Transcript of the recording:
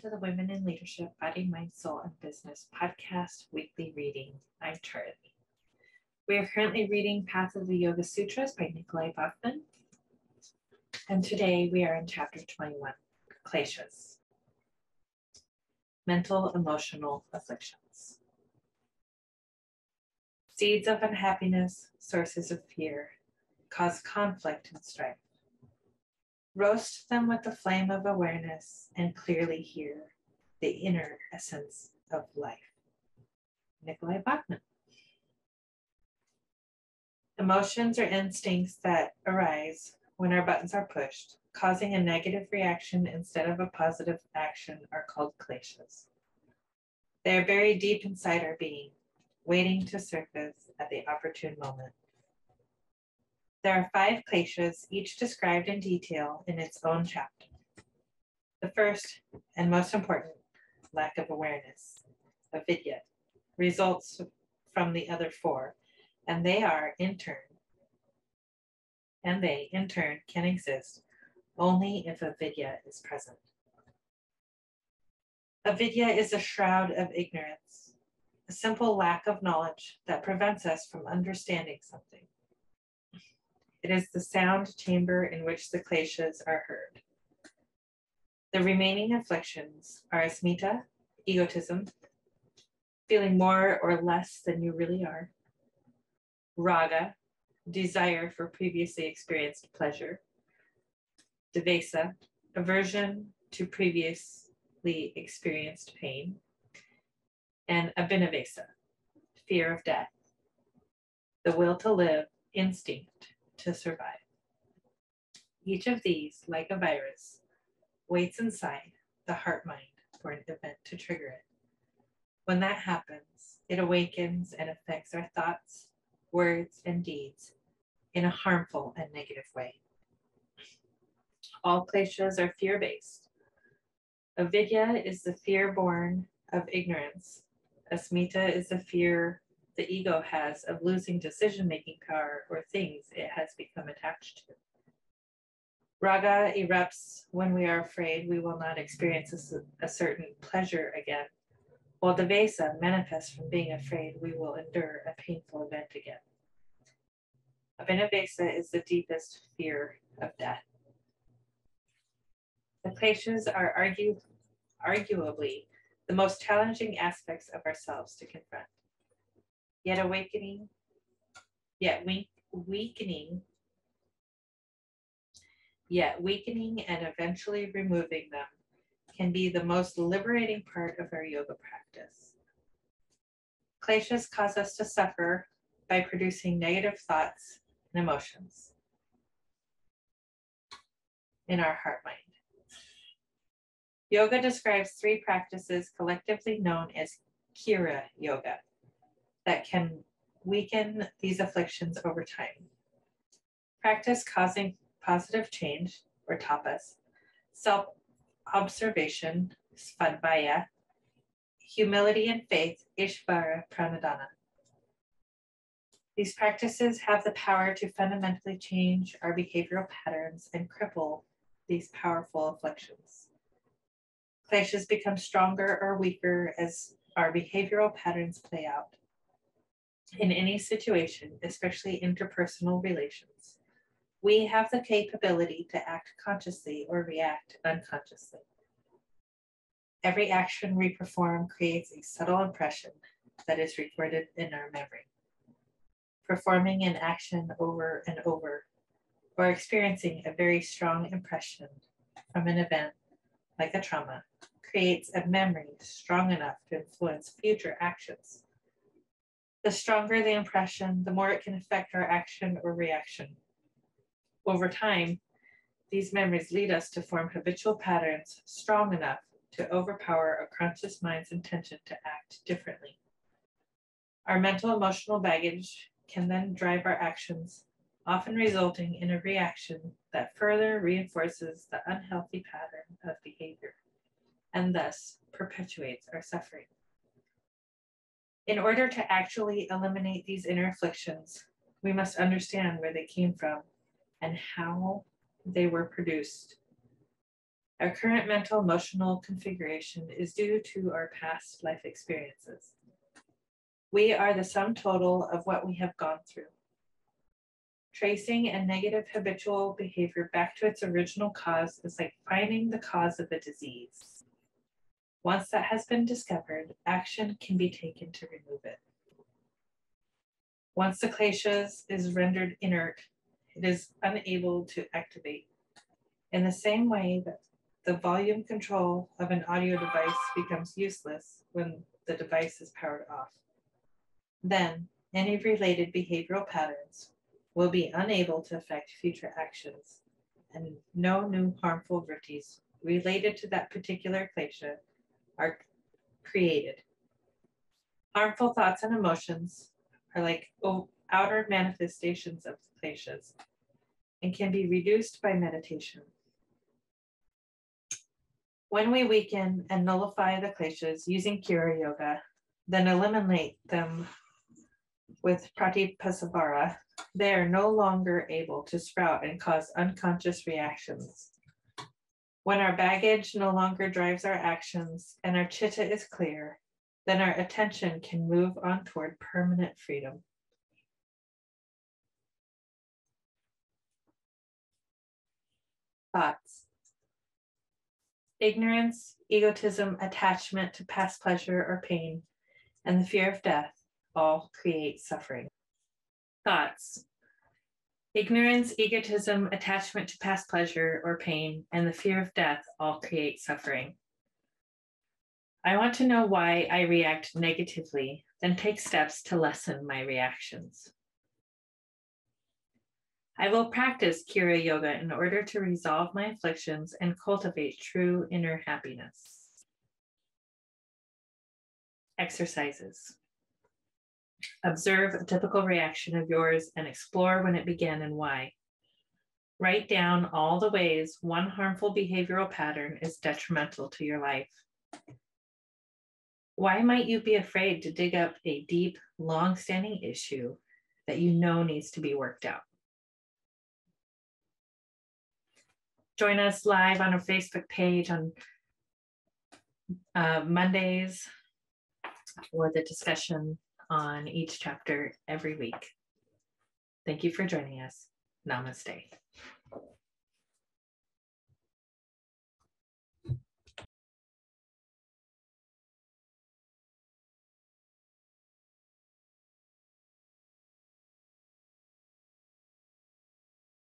to the Women in Leadership, Body, Mind, Soul, and Business podcast weekly reading. I'm Charlene. We are currently reading Path of the Yoga Sutras by Nicolai Bachman. And today we are in chapter 21, Klesa-s, Mental Emotional Afflictions. Seeds of unhappiness, sources of fear, cause conflict and strife. Roast them with the flame of awareness and clearly hear the inner essence of life. Nicolai Bachman. Emotions or instincts that arise when our buttons are pushed, causing a negative reaction instead of a positive action, are called kleshas. They are buried deep inside our being, waiting to surface at the opportune moment. There are 5 kleshas, each described in detail in its own chapter. The first, and most important, lack of awareness, avidya, results from the other 4, and they in turn can exist only if avidya is present. Avidya is a shroud of ignorance, a simple lack of knowledge that prevents us from understanding something. It is the sound chamber in which the kleshas are heard. The remaining afflictions are asmita, egotism, feeling more or less than you really are, raga, desire for previously experienced pleasure, devesa, aversion to previously experienced pain, and abhinavesa, fear of death, the will to live, instinct to survive. Each of these, like a virus, waits inside the heart-mind for an event to trigger it. When that happens, it awakens and affects our thoughts, words, and deeds in a harmful and negative way. All kleshas are fear-based. Avidya is the fear born of ignorance. Asmita is the fear the ego has of losing decision-making power or things it has become attached to. Raga erupts when we are afraid we will not experience a certain pleasure again, while devesa manifests from being afraid we will endure a painful event again. Abhinavesa is the deepest fear of death. The kleshas are arguably the most challenging aspects of ourselves to confront. Yet weakening and eventually removing them can be the most liberating part of our yoga practice. Kleshas cause us to suffer by producing negative thoughts and emotions in our heart mind. Yoga describes 3 practices collectively known as Kriya Yoga that can weaken these afflictions over time. Practice causing positive change, or tapas, self-observation, svadhyaya, humility and faith, ishvara pranadhana. These practices have the power to fundamentally change our behavioral patterns and cripple these powerful afflictions. Kleshas become stronger or weaker as our behavioral patterns play out. In any situation, especially interpersonal relations, we have the capability to act consciously or react unconsciously. Every action we perform creates a subtle impression that is recorded in our memory. Performing an action over and over, or experiencing a very strong impression from an event, like a trauma, creates a memory strong enough to influence future actions. The stronger the impression, the more it can affect our action or reaction. Over time, these memories lead us to form habitual patterns strong enough to overpower our conscious mind's intention to act differently. Our mental emotional baggage can then drive our actions, often resulting in a reaction that further reinforces the unhealthy pattern of behavior, and thus perpetuates our suffering. In order to actually eliminate these inner afflictions, we must understand where they came from and how they were produced. Our current mental emotional configuration is due to our past life experiences. We are the sum total of what we have gone through. Tracing a negative habitual behavior back to its original cause is like finding the cause of a disease. Once that has been discovered, action can be taken to remove it. Once the klesa is rendered inert, it is unable to activate. In the same way that the volume control of an audio device becomes useless when the device is powered off. Then, any related behavioral patterns will be unable to affect future actions, and no new harmful vrittis related to that particular klesa are created. Harmful thoughts and emotions are like outer manifestations of the klesas and can be reduced by meditation. When we weaken and nullify the klesas using Kriya Yoga, then eliminate them with Pratipasavara, they are no longer able to sprout and cause unconscious reactions. When our baggage no longer drives our actions and our chitta is clear, then our attention can move on toward permanent freedom. Thoughts. Ignorance, egotism, attachment to past pleasure or pain, and the fear of death all create suffering. Thoughts. Ignorance, egotism, attachment to past pleasure or pain, and the fear of death all create suffering. I want to know why I react negatively, then take steps to lessen my reactions. I will practice Kriya Yoga in order to resolve my afflictions and cultivate true inner happiness. Exercises. Observe a typical reaction of yours and explore when it began and why. Write down all the ways one harmful behavioral pattern is detrimental to your life. Why might you be afraid to dig up a deep, long-standing issue that you know needs to be worked out? Join us live on our Facebook page on Mondays for the discussion on each chapter every week. Thank you for joining us. Namaste.